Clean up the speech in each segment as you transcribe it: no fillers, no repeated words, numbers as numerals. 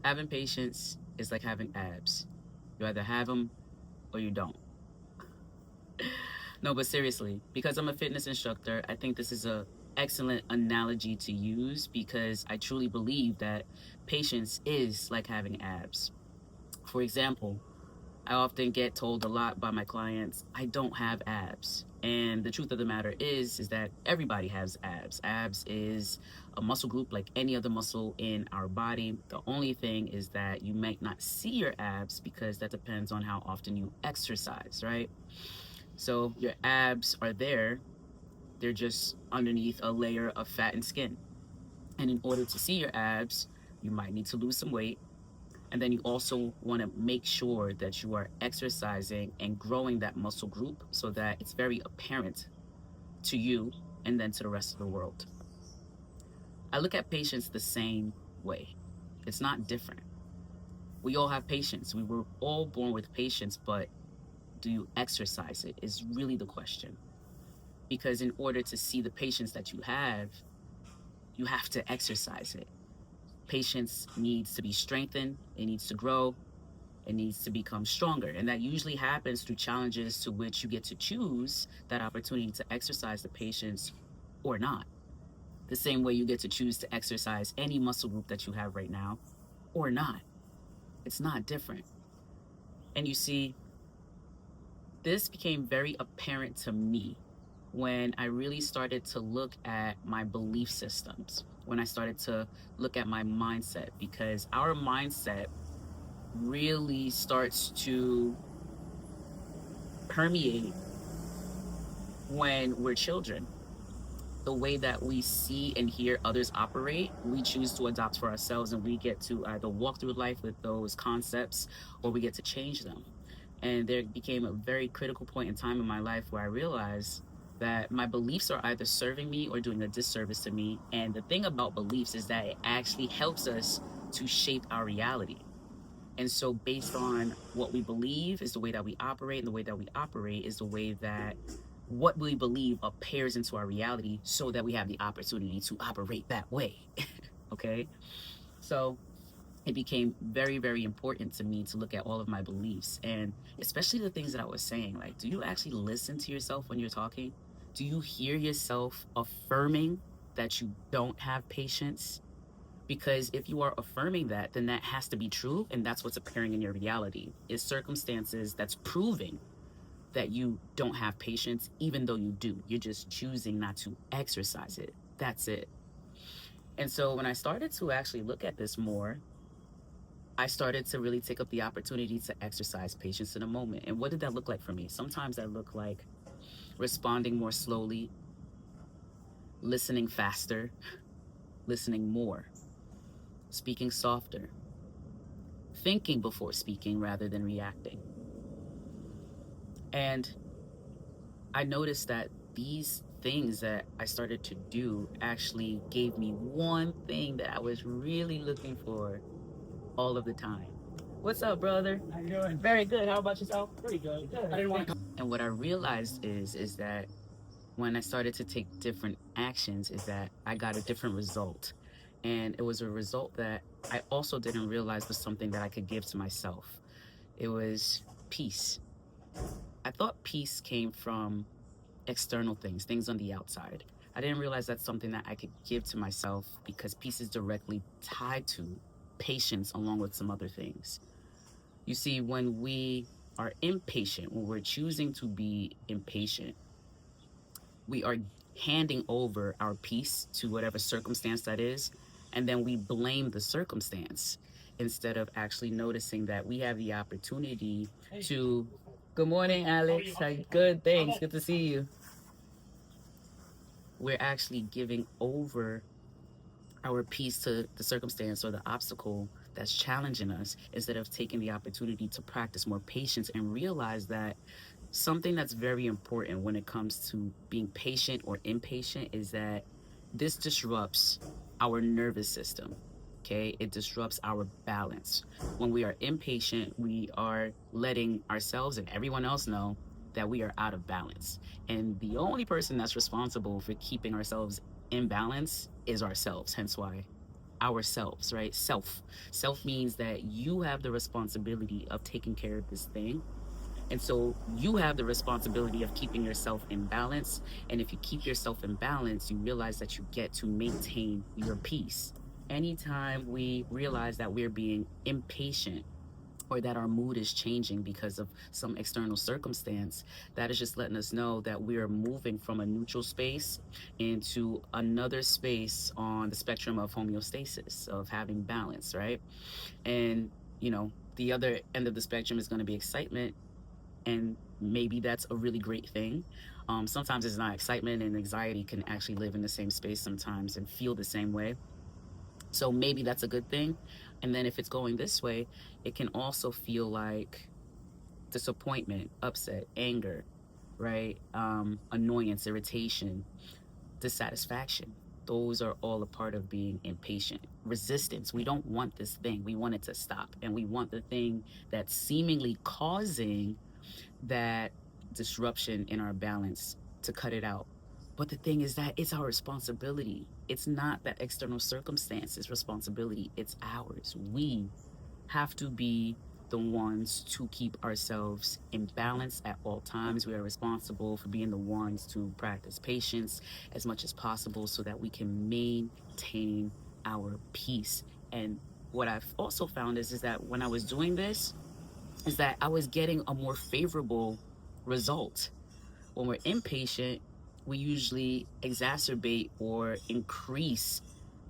Having patience is like having abs. You either have them or you don't. No, but seriously, because I'm a fitness instructor, I think this is a excellent analogy to use because I truly believe that patience is like having abs. For example, I often get told a lot by my clients, I don't have abs. And the truth of the matter is that everybody has abs. Abs is a muscle group like any other muscle in our body. The only thing is that you might not see your abs because that depends on how often you exercise, right? So your abs are there, they're just underneath a layer of fat and skin. And in order to see your abs, you might need to lose some weight. And then you also want to make sure that you are exercising and growing that muscle group so that it's very apparent to you and then to the rest of the world. I look at patience the same way. It's not different. We all have patience. We were all born with patience, but do you exercise it is really the question. Because in order to see the patience that you have to exercise it. Patience needs to be strengthened, it needs to grow, it needs to become stronger. And that usually happens through challenges to which you get to choose that opportunity to exercise the patience or not. The same way you get to choose to exercise any muscle group that you have right now or not. It's not different. And you see, this became very apparent to me when I really started to look at my belief systems, when I started to look at my mindset, because our mindset really starts to permeate when we're children. The way that we see and hear others operate, we choose to adopt for ourselves, and we get to either walk through life with those concepts or we get to change them. And there became a very critical point in time in my life where I realized that my beliefs are either serving me or doing a disservice to me. And the thing about beliefs is that it actually helps us to shape our reality. And so, based on what we believe, is the way that we operate, and the way that we operate is the way that what we believe appears into our reality so that we have the opportunity to operate that way. Okay? So, it became very, very important to me to look at all of my beliefs and especially the things that I was saying. Like, do you actually listen to yourself when you're talking? Do you hear yourself affirming that you don't have patience? Because if you are affirming that, then that has to be true, and that's what's appearing in your reality. Is circumstances that's proving that you don't have patience, even though you do. You're just choosing not to exercise it. That's it. And so when I started to actually look at this more, I started to really take up the opportunity to exercise patience in a moment. And what did that look like for me? Sometimes that looked like responding more slowly, listening faster, listening more, speaking softer, thinking before speaking rather than reacting. And I noticed that these things that I started to do actually gave me one thing that I was really looking for all of the time. What's up, brother? How you doing? Very good. How about yourself? Pretty good. Good. I didn't want to. And what I realized is that when I started to take different actions is that I got a different result. And it was a result that I also didn't realize was something that I could give to myself. It was peace. I thought peace came from external things, things on the outside. I didn't realize that's something that I could give to myself because peace is directly tied to patience along with some other things. You see, when we are impatient, when we're choosing to be impatient, we are handing over our peace to whatever circumstance that is, and then we blame the circumstance instead of actually noticing that we have the opportunity to. Good morning, Alex. Good, thanks. Good to see you. We're actually giving over our peace to the circumstance or the obstacle that's challenging us instead of taking the opportunity to practice more patience and realize that something that's very important when it comes to being patient or impatient is that this disrupts our nervous system. Okay, it disrupts our balance. When we are impatient, we are letting ourselves and everyone else know that we are out of balance. And the only person that's responsible for keeping ourselves in balance is ourselves. Hence why ourselves, right? Self means that you have the responsibility of taking care of this thing. And so you have the responsibility of keeping yourself in balance. And if you keep yourself in balance, you realize that you get to maintain your peace. Anytime we realize that we're being impatient or that our mood is changing because of some external circumstance, that is just letting us know that we are moving from a neutral space into another space on the spectrum of homeostasis, of having balance, right? And, the other end of the spectrum is going to be excitement, and maybe that's a really great thing. Sometimes it's not. Excitement and anxiety can actually live in the same space sometimes and feel the same way. So maybe that's a good thing. And then if it's going this way, it can also feel like disappointment, upset, anger, right? Annoyance, irritation, dissatisfaction. Those are all a part of being impatient. Resistance. We don't want this thing. We want it to stop. And we want the thing that's seemingly causing that disruption in our balance to cut it out. But the thing is that it's our responsibility. It's not that external circumstance's responsibility, it's ours. We have to be the ones to keep ourselves in balance at all times. We are responsible for being the ones to practice patience as much as possible so that we can maintain our peace. And what I've also found is that when I was doing this, is that I was getting a more favorable result. When we're impatient, we usually exacerbate or increase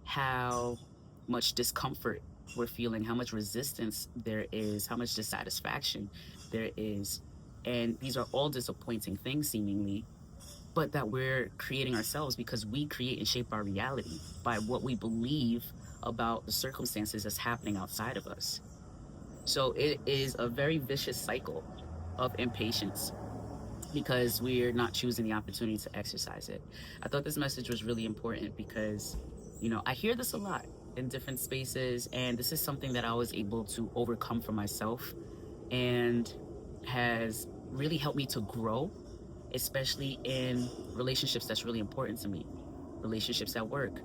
how much discomfort we're feeling, how much resistance there is, how much dissatisfaction there is. And these are all disappointing things, seemingly, but that we're creating ourselves because we create and shape our reality by what we believe about the circumstances that's happening outside of us. So it is a very vicious cycle of impatience because we're not choosing the opportunity to exercise it. I thought this message was really important because, I hear this a lot in different spaces, and this is something that I was able to overcome for myself and has really helped me to grow, especially in relationships that's really important to me. Relationships at work,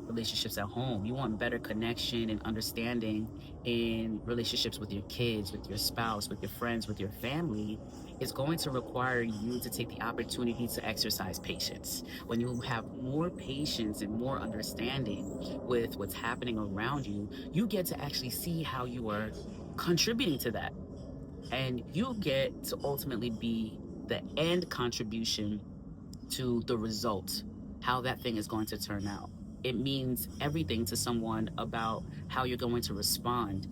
relationships at home. You want better connection and understanding in relationships with your kids, with your spouse, with your friends, with your family. It's going to require you to take the opportunity to exercise patience. When you have more patience and more understanding with what's happening around you, you get to actually see how you are contributing to that. And you get to ultimately be the end contribution to the result, how that thing is going to turn out. It means everything to someone about how you're going to respond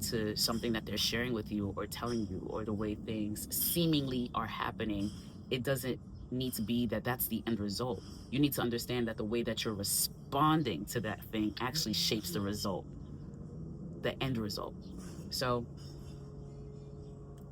to something that they're sharing with you or telling you, or the way things seemingly are happening. It doesn't need to be that that's the end result. You need to understand that the way that you're responding to that thing actually shapes the result, the end result. So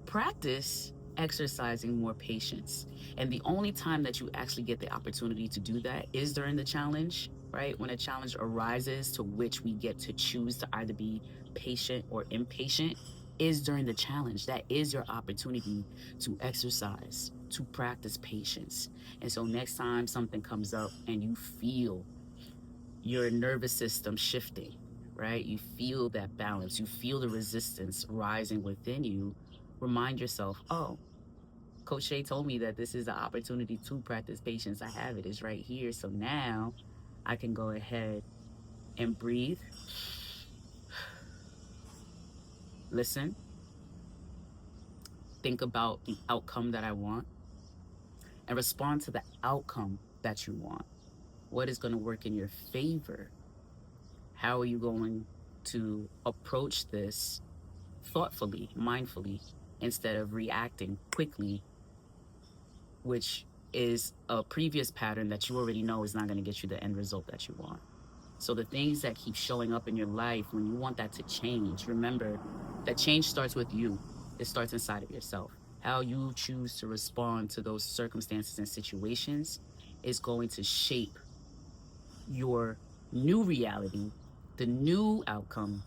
practice exercising more patience. And the only time that you actually get the opportunity to do that is during the challenge, right? When a challenge arises to which we get to choose to either be patient or impatient, is during the challenge. That is your opportunity to exercise, to practice patience. And so next time something comes up and you feel your nervous system shifting, right? You feel that balance, you feel the resistance rising within you. Remind yourself, oh, Coach Shay told me that this is the opportunity to practice patience. I have it, it's right here. So now I can go ahead and breathe, listen, think about the outcome that I want, and respond to the outcome that you want. What is going to work in your favor? How are you going to approach this thoughtfully, mindfully, instead of reacting quickly, which is a previous pattern that you already know is not going to get you the end result that you want. So the things that keep showing up in your life, when you want that to change, remember that change starts with you. It starts inside of yourself. How you choose to respond to those circumstances and situations is going to shape your new reality, the new outcome,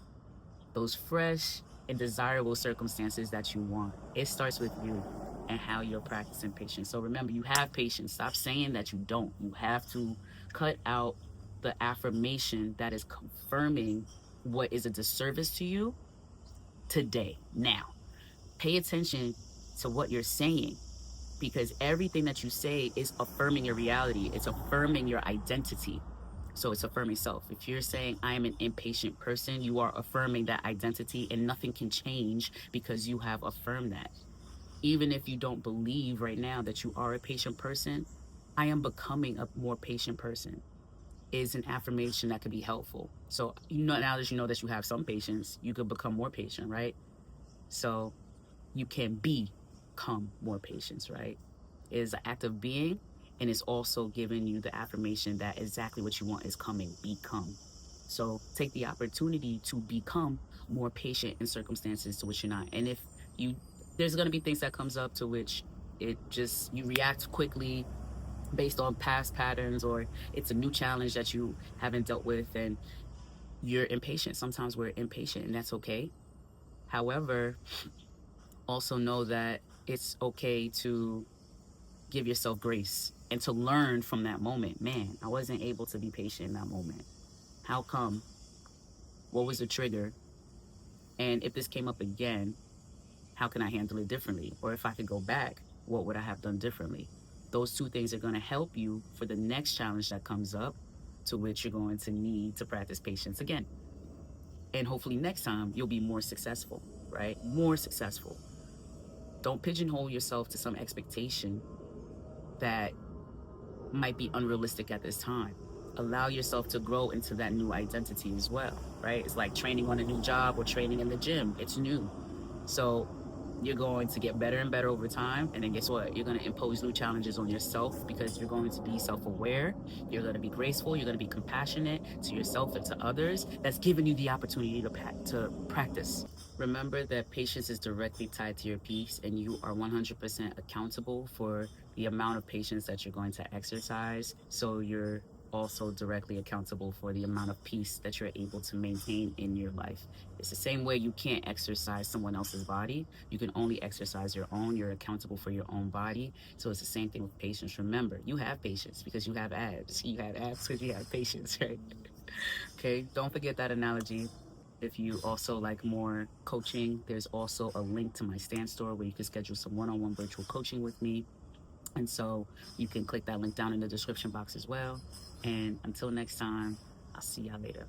those fresh and desirable circumstances that you want. It starts with you and how you're practicing patience. So remember, you have patience. Stop saying that you don't. You have to cut out the affirmation that is confirming what is a disservice to you today, now. Pay attention to what you're saying, because everything that you say is affirming your reality. It's affirming your identity. So it's affirming self. If you're saying I am an impatient person, you are affirming that identity, and nothing can change because you have affirmed that. Even if you don't believe right now that you are a patient person, I am becoming a more patient person is an affirmation that could be helpful. So now that you know that you have some patience, you could become more patient, right? So you can become more patient, right? It is an act of being, and it's also giving you the affirmation that exactly what you want is coming. Become. So take the opportunity to become more patient in circumstances to which you're not. And if you, there's going to be things that comes up to which it just, you react quickly based on past patterns, or it's a new challenge that you haven't dealt with and you're impatient. Sometimes we're impatient, and that's okay. However, also know that it's okay to give yourself grace and to learn from that moment. Man, I wasn't able to be patient in that moment. How come? What was the trigger? And if this came up again, how can I handle it differently? Or if I could go back, what would I have done differently? Those two things are going to help you for the next challenge that comes up, to which you're going to need to practice patience again. And hopefully next time you'll be more successful, right? More successful. Don't pigeonhole yourself to some expectation that might be unrealistic at this time. Allow yourself to grow into that new identity as well, right? It's like training on a new job or training in the gym. It's new. So you're going to get better and better over time. And then guess what? You're going to impose new challenges on yourself because you're going to be self-aware. You're going to be graceful. You're going to be compassionate to yourself and to others. That's giving you the opportunity to practice. Remember that patience is directly tied to your peace, and you are 100% accountable for the amount of patience that you're going to exercise. So you're also directly accountable for the amount of peace that you're able to maintain in your life. It's the same way you can't exercise someone else's body. You can only exercise your own. You're accountable for your own body. So it's the same thing with patience. Remember, you have patience because you have abs. You have abs because you have patience, right? Okay, don't forget that analogy. If you also like more coaching, there's also a link to my Stand store where you can schedule some one-on-one virtual coaching with me. And so you can click that link down in the description box as well. And until next time, I'll see y'all later.